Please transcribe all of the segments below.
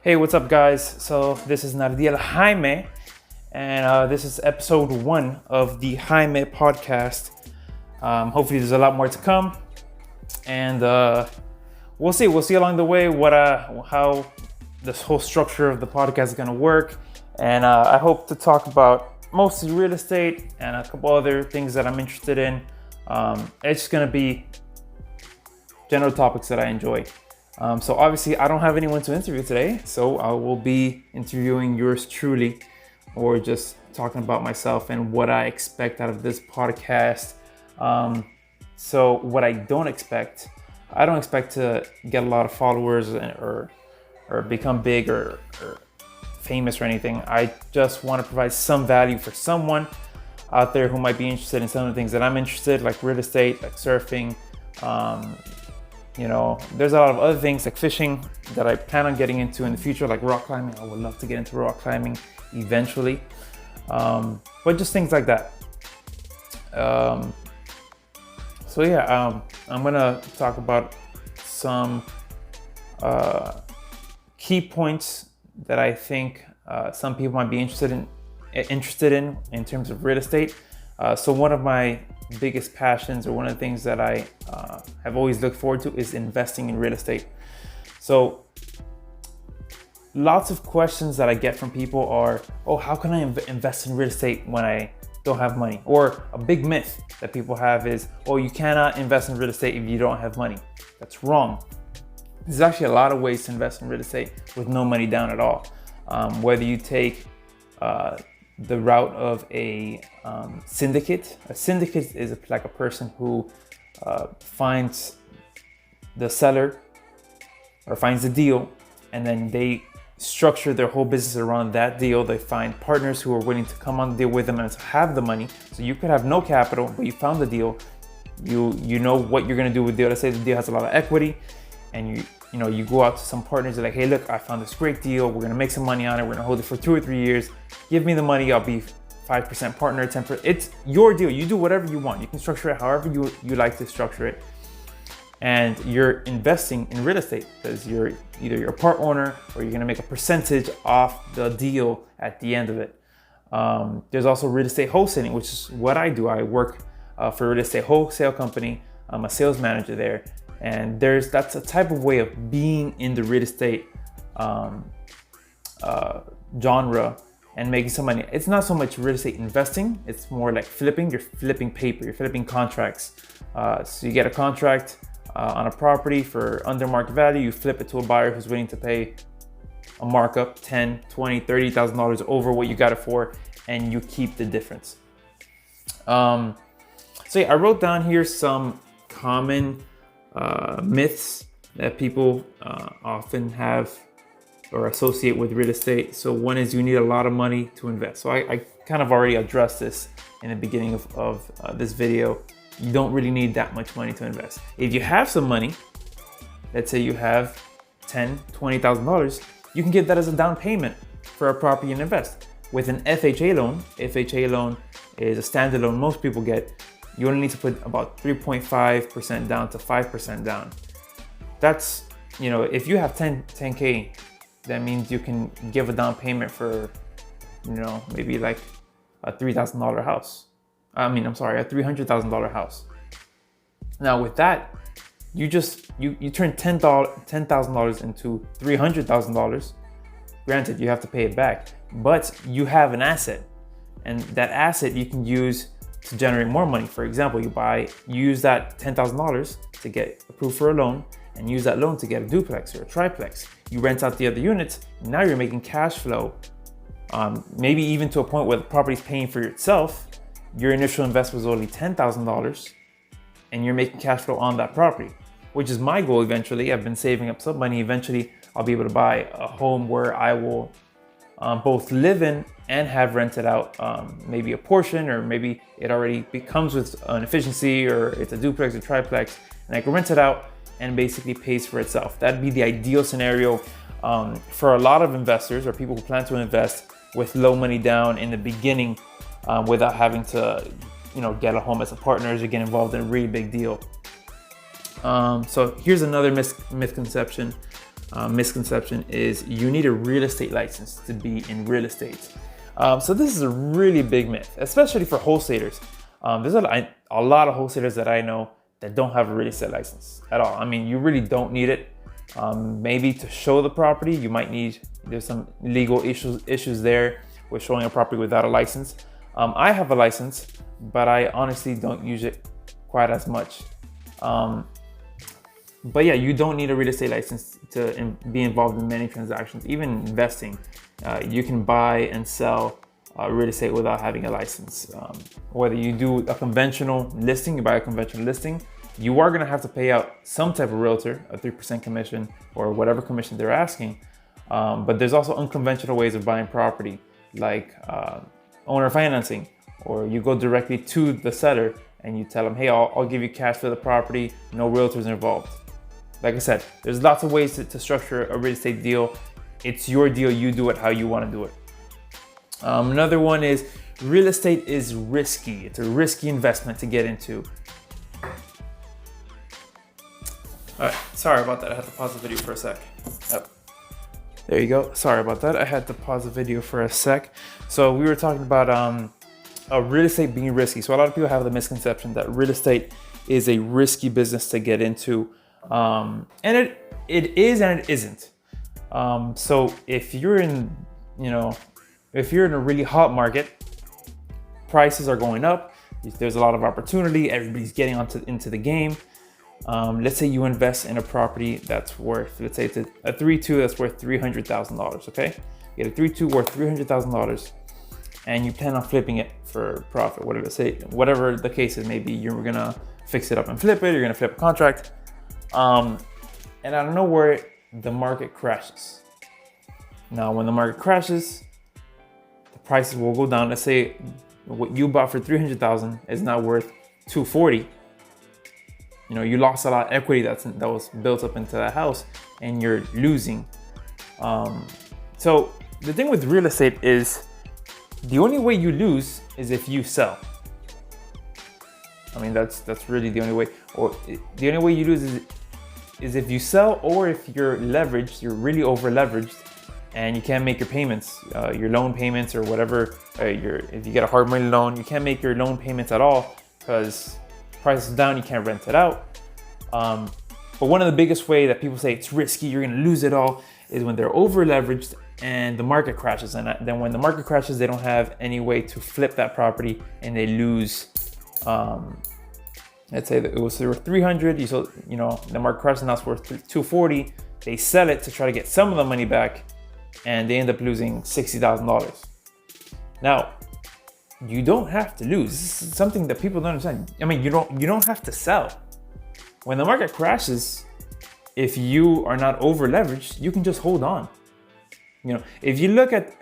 Hey, what's up, guys? So this is Jaime, and this is episode 1 of the Jaime Podcast. Hopefully, there's a lot more to come, and we'll see. We'll see along the way how this whole structure of the podcast is gonna work, and I hope to talk about mostly real estate and a couple other things that I'm interested in. It's just gonna be general topics that I enjoy. So obviously I don't have anyone to interview today, so I will be interviewing yours truly, or just talking about myself and what I expect out of this podcast. So what I don't expect to get a lot of followers or become big or famous or anything. I just want to provide some value for someone out there who might be interested in some of the things that I'm interested, like real estate, like surfing. There's a lot of other things like fishing that I plan on getting into in the future, like rock climbing. I would love to get into rock climbing eventually. But just things like that. I'm gonna talk about some key points that I think some people might be interested in terms of real estate. So one of my biggest passions, or one of the things that I have always looked forward to, is investing in real estate. So lots of questions that I get from people are, how can I invest in real estate when I don't have money? Or a big myth that people have is, you cannot invest in real estate if you don't have money. That's wrong. There's actually a lot of ways to invest in real estate with no money down at all. Whether you take the route of a syndicate. A syndicate is like a person who finds the seller or finds the deal, and then they structure their whole business around that deal. They find partners who are willing to come on the deal with them and have the money. So you could have no capital, but you found the deal. You know what you're gonna do with the deal. Let's say the deal has a lot of equity, and you go out to some partners. You're like, hey, look, I found this great deal. We're gonna make some money on it. We're gonna hold it for 2 or 3 years. Give me the money. I'll be 5% partner, 10%. It's your deal. You do whatever you want. You can structure it however you like to structure it. And you're investing in real estate because you're a part owner, or you're gonna make a percentage off the deal at the end of it. There's also real estate wholesaling, which is what I do. I work for a real estate wholesale company. I'm a sales manager there. And that's a type of way of being in the real estate genre and making some money. It's not so much real estate investing, it's more like flipping. You're flipping paper, you're flipping contracts. So you get a contract on a property for under market value, you flip it to a buyer who's willing to pay a markup, $10,000, $20,000, $30,000 over what you got it for, and you keep the difference. I wrote down here some common myths that people often have or associate with real estate. So one is you need a lot of money to invest. So I kind of already addressed this in the beginning of this video. You don't really need that much money to invest. If you have some money, let's say you have $10,000, $20,000, you can give that as a down payment for a property and invest. With an FHA loan is a standard loan most people get. You only need to put about 3.5% down to 5% down. That's, if you have 10K, that means you can give a down payment for, maybe like a $3,000 house. a $300,000 house. Now with that, you turn $10,000 into $300,000. Granted, you have to pay it back, but you have an asset, and that asset you can use to generate more money. For example, you use that $10,000 to get approved for a loan, and use that loan to get a duplex or a triplex. You rent out the other units. Now you're making cash flow, maybe even to a point where the property's paying for itself. Your initial investment was only $10,000, and you're making cash flow on that property, which is my goal eventually. I've been saving up some money. Eventually, I'll be able to buy a home where I will both live in and have rented out maybe a portion, or maybe it already comes with an efficiency, or it's a duplex or triplex, and I can rent it out and basically pays for itself. That'd be the ideal scenario for a lot of investors or people who plan to invest with low money down in the beginning without having to get a home as a partner or get involved in a really big deal. So here's another misconception. misconception is you need a real estate license to be in real estate. So this is a really big myth, especially for wholesalers. There's a lot of wholesalers that I know that don't have a real estate license at all. I mean, you really don't need it. Maybe to show the property, you might need, there's some legal issues there with showing a property without a license. I have a license, but I honestly don't use it quite as much. But yeah, you don't need a real estate license to be involved in many transactions, even investing. You can buy and sell real estate without having a license. Whether you do a conventional listing, you buy a conventional listing, you are gonna have to pay out some type of realtor, a 3% commission or whatever commission they're asking. But there's also unconventional ways of buying property, like owner financing, or you go directly to the seller and you tell them, hey, I'll give you cash for the property, no realtors involved. Like I said, there's lots of ways to structure a real estate deal. It's your deal, you do it how you wanna do it. Another one is real estate is risky. It's a risky investment to get into. All right, sorry about that. I had to pause the video for a sec. Yep. There you go. Sorry about that. I had to pause the video for a sec. So we were talking about real estate being risky. So a lot of people have the misconception that real estate is a risky business to get into. And it is and it isn't. So if you're in a really hot market, prices are going up, there's a lot of opportunity, everybody's getting into the game. Let's say you invest in a property that's worth, let's say it's a 3-2 that's worth $300,000, okay? You get a 3-2 worth $300,000 and you plan on flipping it for profit, whatever the case is. Maybe you're gonna fix it up and flip it, you're gonna flip a contract. And out of nowhere, the market crashes. Now, when the market crashes, the prices will go down. Let's say what you bought for $300,000 is now worth $240,000. You lost a lot of equity that was built up into that house, and you're losing. So the thing with real estate is the only way you lose is if you sell. I mean, that's really the only way. Or the only way you lose is if you sell, or if you're leveraged, you're really over leveraged, and you can't make your payments, your loan payments or whatever. If you get a hard money loan, you can't make your loan payments at all because price is down, you can't rent it out. But one of the biggest way that people say it's risky, you're gonna lose it all, is when they're over leveraged and the market crashes. And then when the market crashes, they don't have any way to flip that property and they lose. Let's say that it was worth 300, the market crashes, now it's worth 240. They sell it to try to get some of the money back, and they end up losing $60,000. Now, you don't have to lose. This is something that people don't understand. I mean, you don't have to sell. When the market crashes, if you are not over leveraged, you can just hold on. If you look at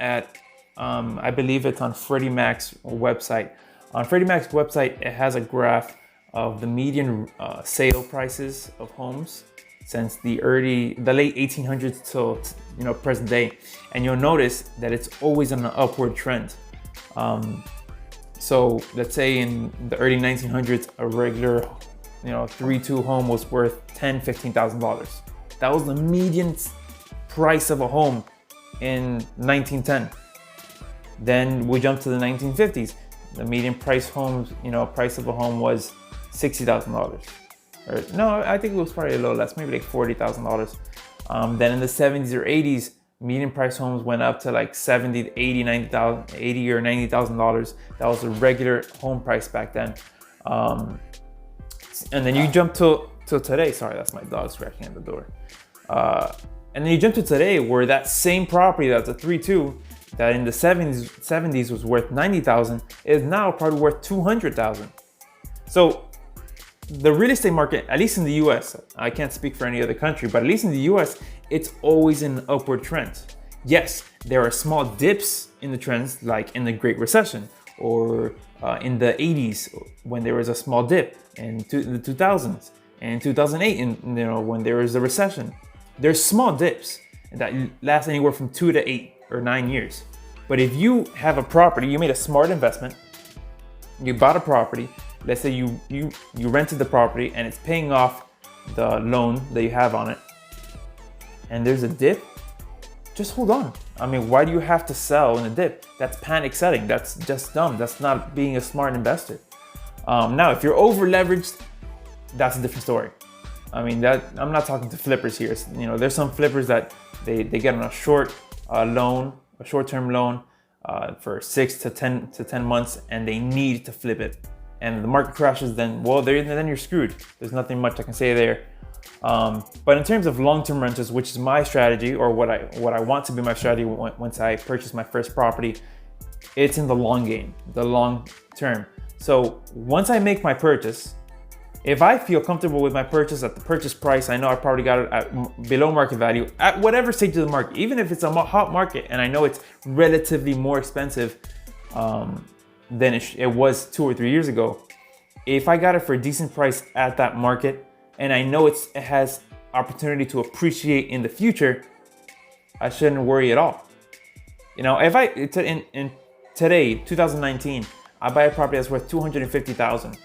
I believe it's on Freddie Mac's website. On Freddie Mac's website, it has a graph of the median sale prices of homes since the late 1800s till present day, and you'll notice that it's always on an upward trend. So let's say in the early 1900s, a regular 3-2 home was worth $10,000-$15,000. That was the median price of a home in 1910. Then we jump to the 1950s. The median price of a home was $60,000. Or no, I think it was probably a little less, maybe like $40,000. Then in the 70s or 80s, median price homes went up to like $70,000 to $80,000 or $90,000. That was a regular home price back then. And then you jump to today. Sorry, that's my dog scratching at the door. And then you jump to today, where that same property that's a 3-2 that in the 70s was worth $90,000 is now probably worth $200,000. So the real estate market, at least in the US, I can't speak for any other country, but at least in the US, it's always in an upward trend. Yes, there are small dips in the trends, like in the Great Recession, or in the 80s when there was a small dip, in the 2000s, and 2008, when there was a recession. There's small dips that last anywhere from 2 to 8 or 9 years. But if you have a property, you made a smart investment, you bought a property, let's say you rented the property and it's paying off the loan that you have on it, and there's a dip, just hold on. I mean, why do you have to sell in a dip? That's panic selling. That's just dumb. That's not being a smart investor. Now, if you're over leveraged, that's a different story. I mean, that I'm not talking to flippers here. You know, there's some flippers that they get on a short-term loan for 6 to 10 months, and they need to flip it. And the market crashes, then you're screwed. There's nothing much I can say there. But in terms of long-term rentals, which is my strategy, or what I want to be my strategy once I purchase my first property, it's in the long game, the long term. So once I make my purchase, if I feel comfortable with my purchase at the purchase price, I know I probably got it at below market value at whatever stage of the market, even if it's a hot market and I know it's relatively more expensive than it was 2 or 3 years ago. If I got it for a decent price at that market, and I know it has opportunity to appreciate in the future, I shouldn't worry at all. You know, if in today, 2019, I buy a property that's worth $250,000.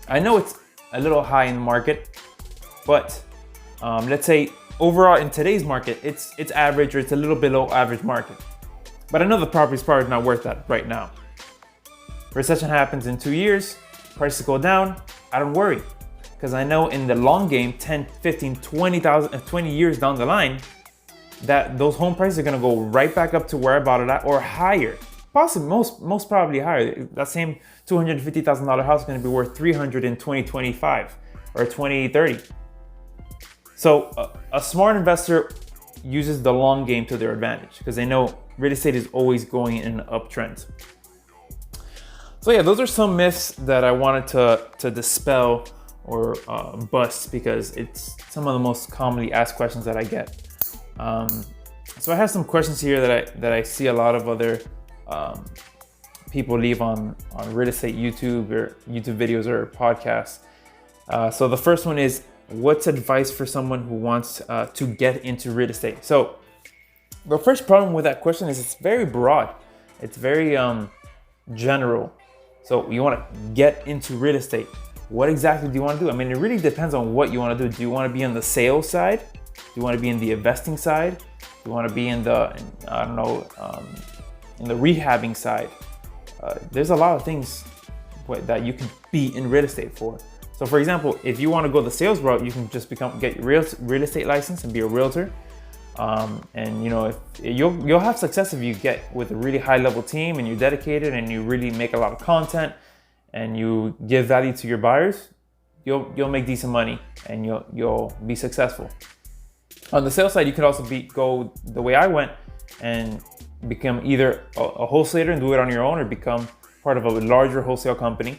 I know it's a little high in the market, but let's say overall in today's market, it's average, or it's a little below average market. But I know the property's probably not worth that right now. Recession happens in 2 years, prices go down, I don't worry. Because I know in the long game, 10, 15, 20 years down the line, that those home prices are gonna go right back up to where I bought it at, or higher. Possibly, most probably higher. That same $250,000 house is gonna be worth $300 in 2025 or 2030. So a smart investor uses the long game to their advantage, because they know real estate is always going in an uptrend. So yeah, those are some myths that I wanted to dispel or bust, because it's some of the most commonly asked questions that I get. So I have some questions here that I see a lot of other people leave on real estate YouTube videos or podcasts. So the first one is, what's advice for someone who wants to get into real estate? So the first problem with that question is it's very broad. It's very general. So you want to get into real estate. What exactly do you want to do? I mean, it really depends on what you want to do. Do you want to be on the sales side? Do you want to be in the investing side? Do you want to be in the, in the rehabbing side? There's a lot of things that you can be in real estate for. So for example, if you want to go the sales route, you can just get your real estate license and be a realtor. And you know, if you'll have success if you get with a really high level team and you're dedicated and you really make a lot of content and you give value to your buyers, you'll make decent money and you'll be successful. On the sales side, you could also go the way I went and become either a wholesaler and do it on your own, or become part of a larger wholesale company.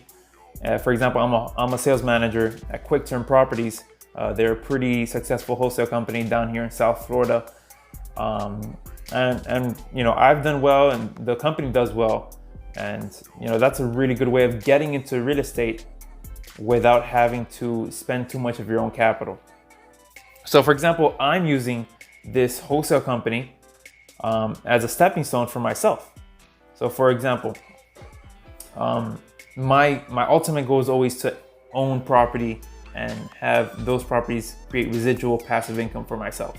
For example, I'm a sales manager at Quick Term Properties. They're a pretty successful wholesale company down here in South Florida. And you know, I've done well and the company does well. And you know, that's a really good way of getting into real estate without having to spend too much of your own capital. So for example, I'm using this wholesale company as a stepping stone for myself. So for example, my ultimate goal is always to own property and have those properties create residual passive income for myself.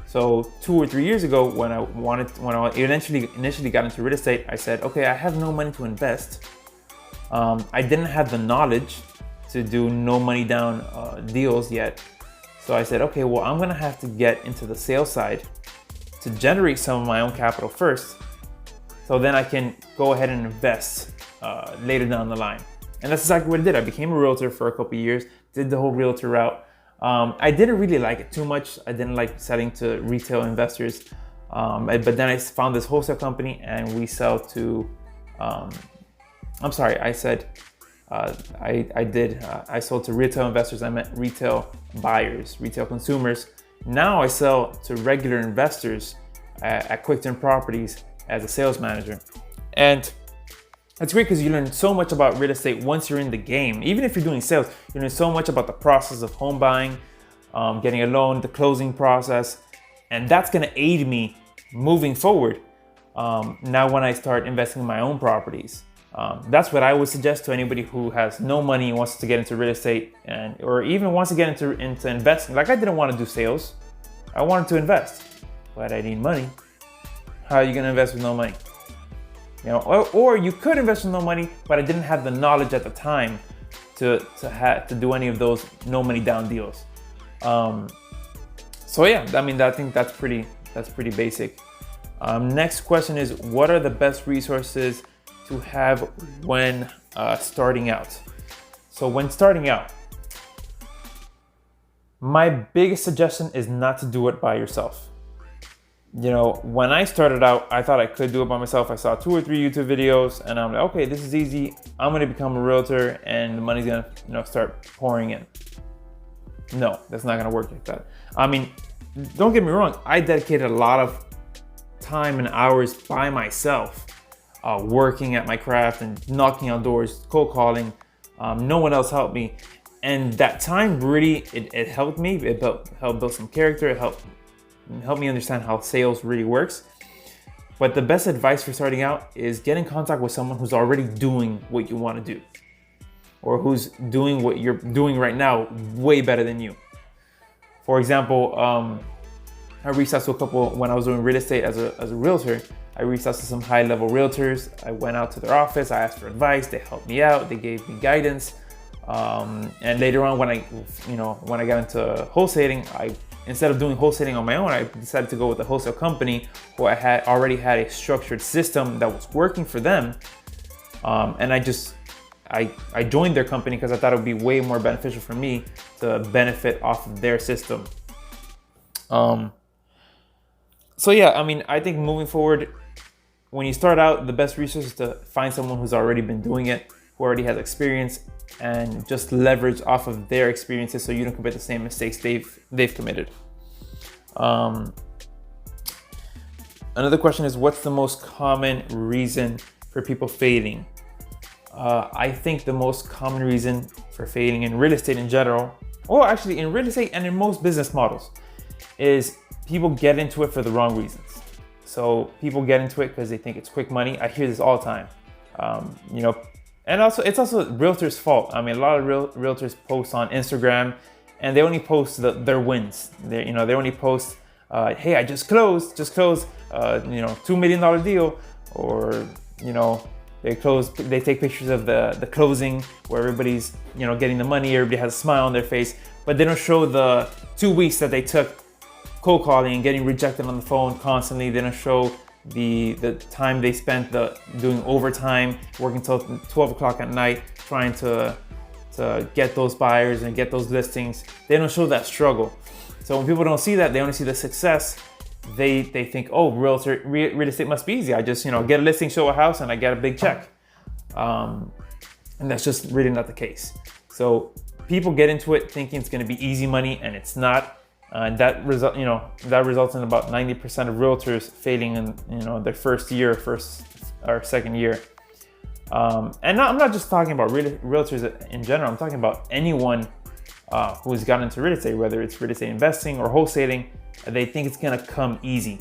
So 2 or 3 years ago, when I initially got into real estate, I said, okay, I have no money to invest. I didn't have the knowledge to do no money down deals yet. So I said, okay, well, I'm gonna have to get into the sales side to generate some of my own capital first, so then I can go ahead and invest later down the line. And that's exactly what I did. I became a realtor for a couple of years, did the whole realtor route. I didn't really like it too much. I didn't like selling to retail investors. But then I found this wholesale company and we sell to, I sold to retail investors. I meant retail buyers, retail consumers. Now I sell to regular investors at Quick Term Properties as a sales manager. And it's great because you learn so much about real estate once you're in the game. Even if you're doing sales, you learn so much about the process of home buying, getting a loan, the closing process. And that's gonna aid me moving forward now when I start investing in my own properties. That's what I would suggest to anybody who has no money and wants to get into real estate or even wants to get into investing. Like I didn't want to do sales. I wanted to invest, but I need money. How are you going to invest with no money? Or you could invest with no money, but I didn't have the knowledge at the time to do any of those no money down deals. So yeah, I think that's pretty basic. Next question is, what are the best resources to have when starting out? So when starting out, my biggest suggestion is not to do it by yourself. When I started out, I thought I could do it by myself. I saw 2 or 3 YouTube videos and I'm like, okay, this is easy. I'm gonna become a realtor and the money's gonna start pouring in. No, that's not gonna work like that. Don't get me wrong, I dedicated a lot of time and hours by myself, working at my craft and knocking on doors, cold calling. No one else helped me. And that time really, it helped me. It helped build some character. It helped me understand how sales really works. But the best advice for starting out is get in contact with someone who's already doing what you want to do, or who's doing what you're doing right now way better than you. For example, I reached out to a couple when I was doing real estate as a realtor. I reached out to some high-level realtors. I went out to their office. I asked for advice. They helped me out. They gave me guidance. And later on, when I got into wholesaling, instead of doing wholesaling on my own, I decided to go with a wholesale company who I had already had a structured system that was working for them. And I joined their company because I thought it would be way more beneficial for me to benefit off of their system. So yeah, I think moving forward, when you start out, the best resource is to find someone who's already been doing it, who already has experience, and just leverage off of their experiences so you don't commit the same mistakes they've committed. Another question is, what's the most common reason for people failing? I think the most common reason for failing in real estate in general, or actually in real estate and in most business models, is people get into it for the wrong reasons. So people get into it because they think it's quick money. I hear this all the time. And also it's also realtors' fault. A lot of realtors post on Instagram and they only post their wins. They only post, hey, I just closed, $2 million deal, or they take pictures of the closing where everybody's getting the money, everybody has a smile on their face, but they don't show the 2 weeks that they took cold calling and getting rejected on the phone constantly. They don't show the time they spent doing overtime, working till 12 o'clock at night, trying to get those buyers and get those listings. They don't show that struggle. So when people don't see that, they only see the success. They think, oh, real estate must be easy. I just get a listing, show a house, and I get a big check. And that's just really not the case. So people get into it thinking it's going to be easy money, and it's not. That results in about 90% of realtors failing in their first or second year. And I'm not just talking about realtors in general. I'm talking about anyone who's gotten into real estate, whether it's real estate investing or wholesaling. They think it's gonna come easy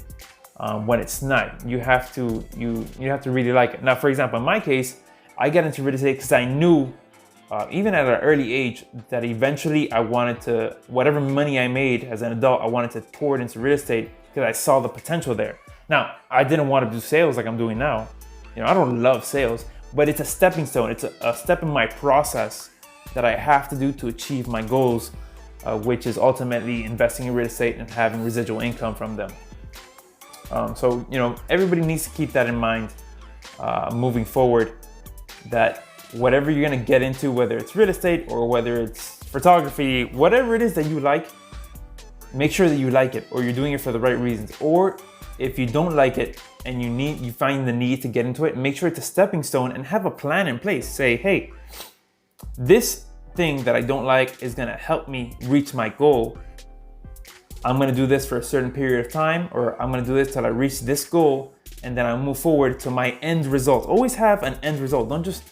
when it's not. You have to really like it. Now, for example, in my case, I got into real estate because I knew, even at an early age, that eventually I wanted to, whatever money I made as an adult, I wanted to pour it into real estate because I saw the potential there. Now, I didn't want to do sales like I'm doing now. I don't love sales, but it's a stepping stone. It's a step in my process that I have to do to achieve my goals, which is ultimately investing in real estate and having residual income from them. So everybody needs to keep that in mind moving forward, that whatever you're gonna get into, whether it's real estate or whether it's photography, whatever it is that you like, make sure that you like it, or you're doing it for the right reasons. Or if you don't like it and you find the need to get into it, make sure it's a stepping stone and have a plan in place. Say, hey, this thing that I don't like is gonna help me reach my goal. I'm gonna do this for a certain period of time, or I'm gonna do this till I reach this goal, and then I'll move forward to my end result. Always have an end result. Don't just,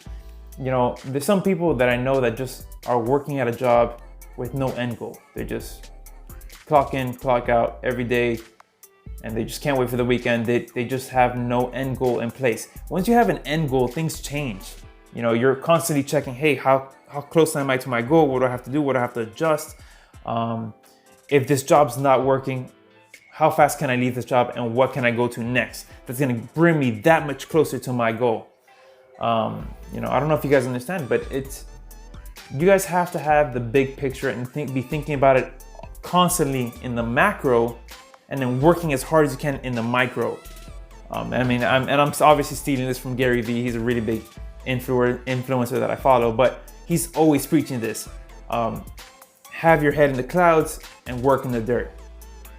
there's some people that I know that just are working at a job with no end goal. They just clock in, clock out every day, and they just can't wait for the weekend. They just have no end goal in place. Once you have an end goal, things change. You're constantly checking, hey, how close am I to my goal? What do I have to do? What do I have to adjust? If this job's not working, how fast can I leave this job and what can I go to next that's going to bring me that much closer to my goal. I don't know if you guys understand, but you guys have to have the big picture and be thinking about it constantly in the macro, and then working as hard as you can in the micro. I'm obviously stealing this from Gary Vee. He's a really big influencer that I follow, but he's always preaching this. Have your head in the clouds and work in the dirt.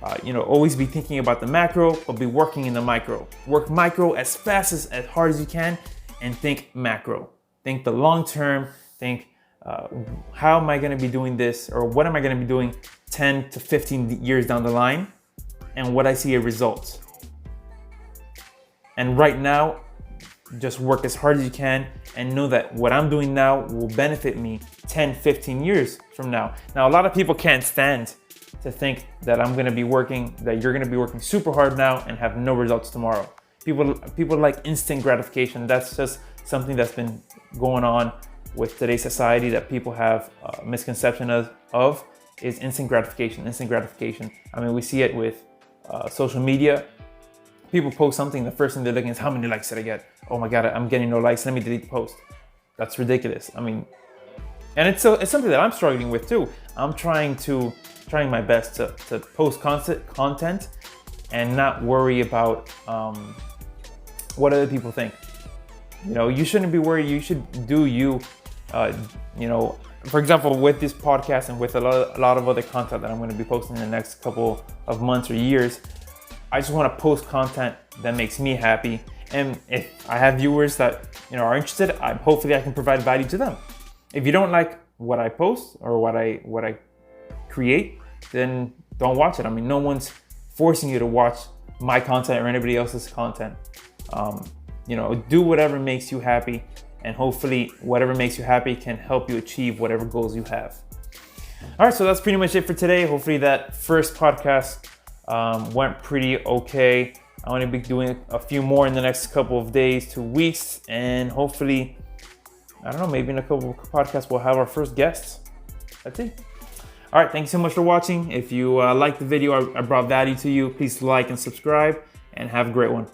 Always be thinking about the macro, but be working in the micro. Work micro as fast as hard as you can, and think macro. Think the long term. Think, how am I going to be doing this, or what am I going to be doing 10 to 15 years down the line, and what I see a result. And right now, just work as hard as you can and know that what I'm doing now will benefit me 10, 15 years from now. Now, a lot of people can't stand to think that you're going to be working super hard now and have no results tomorrow. People like instant gratification. That's just something that's been going on with today's society that people have a misconception of is instant gratification. I mean, we see it with social media. People post something, the first thing they're looking is how many likes did I get? Oh my God, I'm getting no likes. Let me delete the post. That's ridiculous. I mean, and it's something that I'm struggling with too. I'm trying my best to post content and not worry about what other people think. You shouldn't be worried. You should do you. For example, with this podcast and with a lot of other content that I'm going to be posting in the next couple of months or years, I just want to post content that makes me happy. And if I have viewers that are interested, hopefully I can provide value to them. If you don't like what I post or what I create, then don't watch it. I mean, no one's forcing you to watch my content or anybody else's content. Do whatever makes you happy, and hopefully whatever makes you happy can help you achieve whatever goals you have. All right, so that's pretty much it for today. Hopefully that first podcast went pretty okay. I'm going to be doing a few more in the next couple of days to weeks, and hopefully, I don't know, maybe in a couple of podcasts we'll have our first guests. That's it. All right, thank you so much for watching. If you liked the video, I brought value to you, please like and subscribe, and have a great one.